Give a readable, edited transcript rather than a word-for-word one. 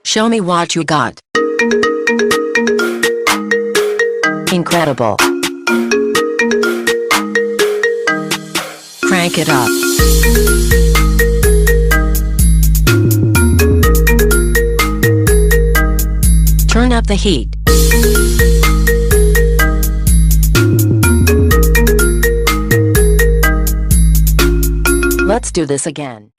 Show me what you got. Incredible. Crank it up. Turn up the heat. Let's do this again.